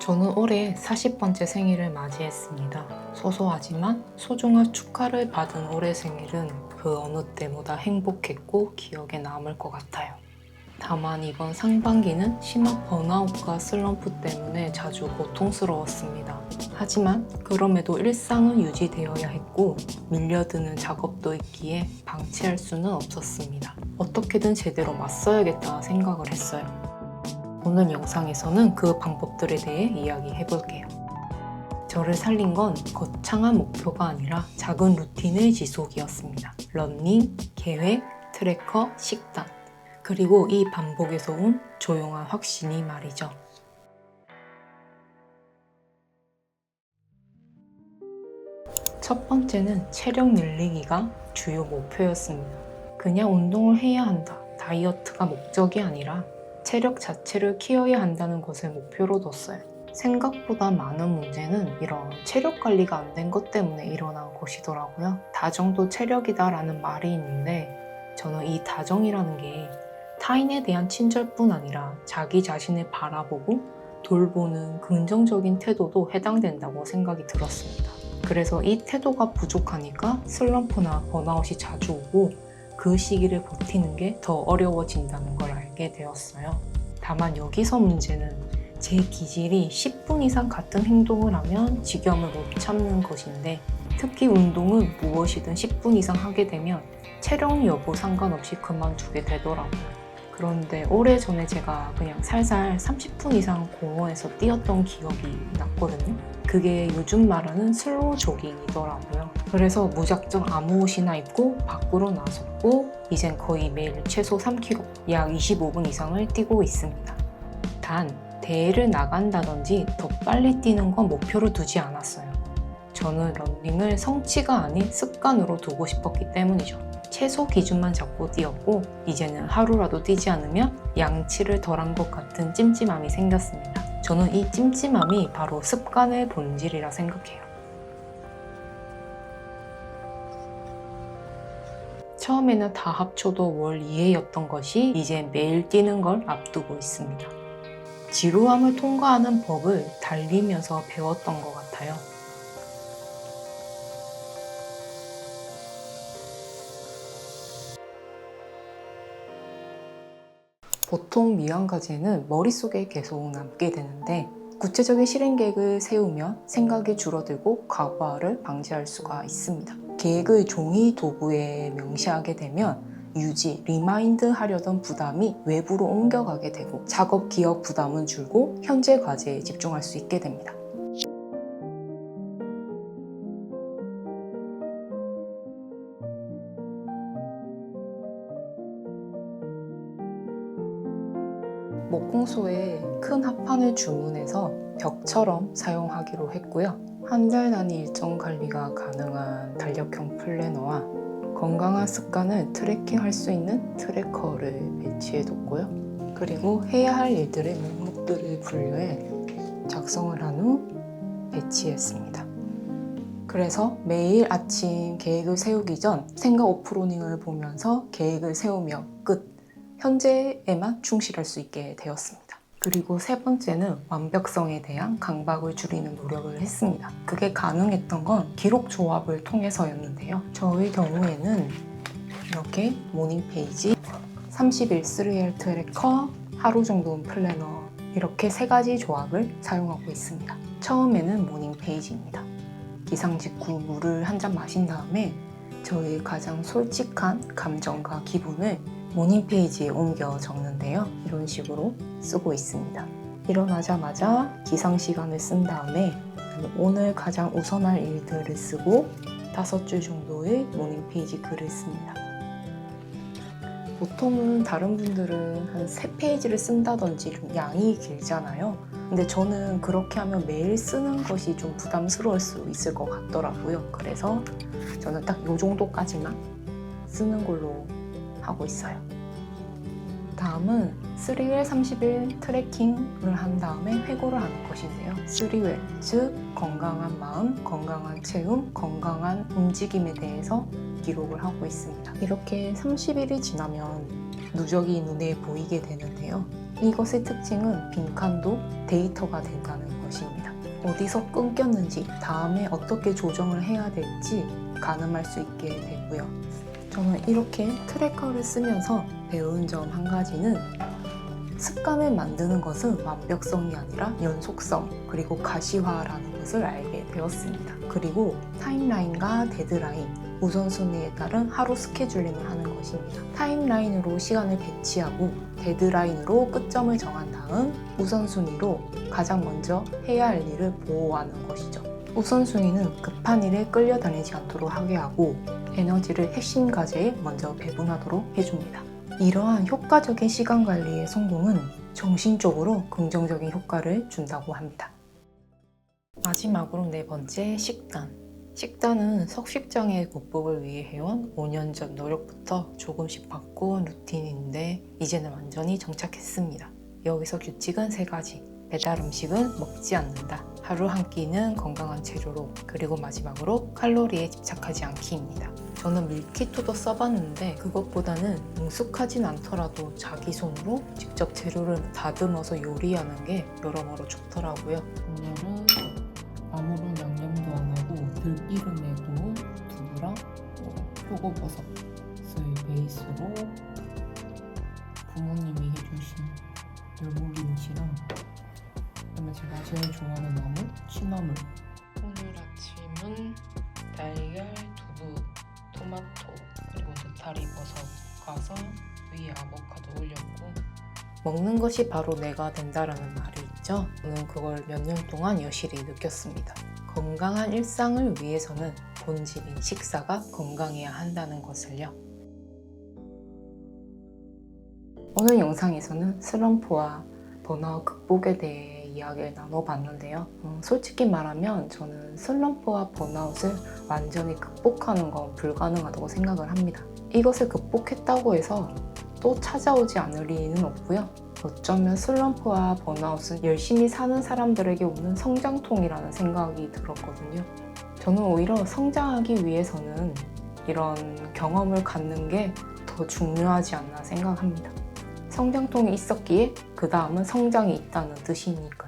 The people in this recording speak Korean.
저는 올해 40번째 생일을 맞이했습니다. 소소하지만 소중한 축하를 받은 올해 생일은 그 어느 때보다 행복했고 기억에 남을 것 같아요. 다만 이번 상반기는 심한 번아웃과 슬럼프 때문에 자주 고통스러웠습니다. 하지만 그럼에도 일상은 유지되어야 했고 밀려드는 작업도 있기에 방치할 수는 없었습니다. 어떻게든 제대로 맞서야겠다 생각을 했어요. 오늘 영상에서는 그 방법들에 대해 이야기해 볼게요. 저를 살린 건 거창한 목표가 아니라 작은 루틴의 지속이었습니다. 러닝, 계획, 트래커, 식단. 그리고 이 반복에서 온 조용한 확신이 말이죠. 첫 번째는 체력 늘리기가 주요 목표였습니다. 그냥 운동을 해야 한다, 다이어트가 목적이 아니라 체력 자체를 키워야 한다는 것을 목표로 뒀어요. 생각보다 많은 문제는 이런 체력 관리가 안 된 것 때문에 일어난 것이더라고요. 다정도 체력이다라는 말이 있는데 저는 이 다정이라는 게 타인에 대한 친절뿐 아니라 자기 자신을 바라보고 돌보는 긍정적인 태도도 해당된다고 생각이 들었습니다. 그래서 이 태도가 부족하니까 슬럼프나 번아웃이 자주 오고 그 시기를 버티는 게 더 어려워진다는 걸 알게 되었어요. 다만 여기서 문제는 제 기질이 10분 이상 같은 행동을 하면 지겨움을 못 참는 것인데 특히 운동은 무엇이든 10분 이상 하게 되면 체력 여부 상관없이 그만두게 되더라고요. 그런데 오래전에 제가 그냥 살살 30분 이상 공원에서 뛰었던 기억이 났거든요. 그게 요즘 말하는 슬로우 조깅이더라고요. 그래서 무작정 아무 옷이나 입고 밖으로 나섰고 이젠 거의 매일 최소 3km, 약 25분 이상을 뛰고 있습니다. 단 대회를 나간다든지 더 빨리 뛰는 건 목표로 두지 않았어요. 저는 러닝을 성취가 아닌 습관으로 두고 싶었기 때문이죠. 최소 기준만 잡고 뛰었고 이제는 하루라도 뛰지 않으면 양치를 덜한 것 같은 찜찜함이 생겼습니다. 저는 이 찜찜함이 바로 습관의 본질이라 생각해요. 처음에는 다 합쳐도 월 2회였던 것이 이제 매일 뛰는 걸 앞두고 있습니다. 지루함을 통과하는 법을 달리면서 배웠던 것 같아요. 보통 미완과제는 머릿속에 계속 남게 되는데 구체적인 실행 계획을 세우면 생각이 줄어들고 과부하를 방지할 수가 있습니다. 계획을 종이 도구에 명시하게 되면 유지, 리마인드 하려던 부담이 외부로 옮겨가게 되고 작업 기억 부담은 줄고 현재 과제에 집중할 수 있게 됩니다. 목공소에 큰 합판을 주문해서 벽처럼 사용하기로 했고요. 한 달 단위 일정 관리가 가능한 달력형 플래너와 건강한 습관을 트래킹할 수 있는 트래커를 배치해뒀고요. 그리고 해야 할 일들의 목록들을 분류해 작성을 한 후 배치했습니다. 그래서 매일 아침 계획을 세우기 전 생각 오프로닝을 보면서 계획을 세우며 끝! 현재에만 충실할 수 있게 되었습니다. 그리고 세 번째는 완벽성에 대한 강박을 줄이는 노력을 했습니다. 그게 가능했던 건 기록 조합을 통해서였는데요. 저의 경우에는 이렇게 모닝 페이지, 30일 3L 트래커, 하루 정도는 플래너 이렇게 세 가지 조합을 사용하고 있습니다. 처음에는 모닝 페이지입니다. 기상 직후 물을 한 잔 마신 다음에 저의 가장 솔직한 감정과 기분을 모닝 페이지에 옮겨 적는데요. 이런 식으로 쓰고 있습니다. 일어나자마자 기상 시간을 쓴 다음에 오늘 가장 우선할 일들을 쓰고 5줄 정도의 모닝 페이지 글을 씁니다. 보통은 다른 분들은 한 3페이지를 쓴다든지 좀 양이 길잖아요. 근데 저는 그렇게 하면 매일 쓰는 것이 좀 부담스러울 수 있을 것 같더라고요. 그래서 저는 딱 이 정도까지만 쓰는 걸로 하고 있어요. 다음은 3일 30일 트래킹을 한 다음에 회고를 하는 것인데요. 3웰, 즉 건강한 마음, 건강한 체험, 건강한 움직임에 대해서 기록을 하고 있습니다. 이렇게 30일이 지나면 누적이 눈에 보이게 되는데요. 이것의 특징은 빈칸도 데이터가 된다는 것입니다. 어디서 끊겼는지, 다음에 어떻게 조정을 해야 될지 가늠할 수 있게 되고요. 저는 이렇게 트래커를 쓰면서 배운 점 한 가지는 습관을 만드는 것은 완벽성이 아니라 연속성, 그리고 가시화라는 것을 알게 되었습니다. 그리고 타임라인과 데드라인, 우선순위에 따른 하루 스케줄링을 하는 것입니다. 타임라인으로 시간을 배치하고 데드라인으로 끝점을 정한 다음 우선순위로 가장 먼저 해야 할 일을 보호하는 것이죠. 우선순위는 급한 일에 끌려다니지 않도록 하게 하고 에너지를 핵심 과제에 먼저 배분하도록 해줍니다. 이러한 효과적인 시간 관리의 성공은 정신적으로 긍정적인 효과를 준다고 합니다. 마지막으로 네 번째, 식단. 식단은 석식장애 극복을 위해 해온 5년 전 노력부터 조금씩 바꾼 루틴인데 이제는 완전히 정착했습니다. 여기서 규칙은 3가지. 배달 음식은 먹지 않는다. 하루 한 끼는 건강한 재료로, 그리고 마지막으로 칼로리에 집착하지 않기입니다. 저는 밀키토도 써봤는데 그것보다는 능숙하진 않더라도 자기 손으로 직접 재료를 다듬어서 요리하는 게 여러모로 좋더라고요. 오늘은 아무런 양념도 안 하고 들기름에도 두부랑 표고버섯을 베이스로 부모님이 해주신 열무김치랑 그다음에 제가 제일 좋아하는 나물, 취나물. 오늘 아침은 달걀, 두부, 토마토, 그리고 느타리 버섯 가서 위에 아보카도 올렸고, 먹는 것이 바로 내가 된다라는 말이 있죠. 저는 그걸 몇 년 동안 여실히 느꼈습니다. 건강한 일상을 위해서는 본질인 식사가 건강해야 한다는 것을요. 오늘 영상에서는 슬럼프와 번아웃 극복에 대해 이야기를 나눠봤는데요. 솔직히 말하면 저는 슬럼프와 번아웃을 완전히 극복하는 건 불가능하다고 생각을 합니다. 이것을 극복했다고 해서 또 찾아오지 않을 리는 없고요. 어쩌면 슬럼프와 번아웃은 열심히 사는 사람들에게 오는 성장통이라는 생각이 들었거든요. 저는 오히려 성장하기 위해서는 이런 경험을 갖는 게 더 중요하지 않나 생각합니다. 성장통이 있었기에 그 다음은 성장이 있다는 뜻이니까요.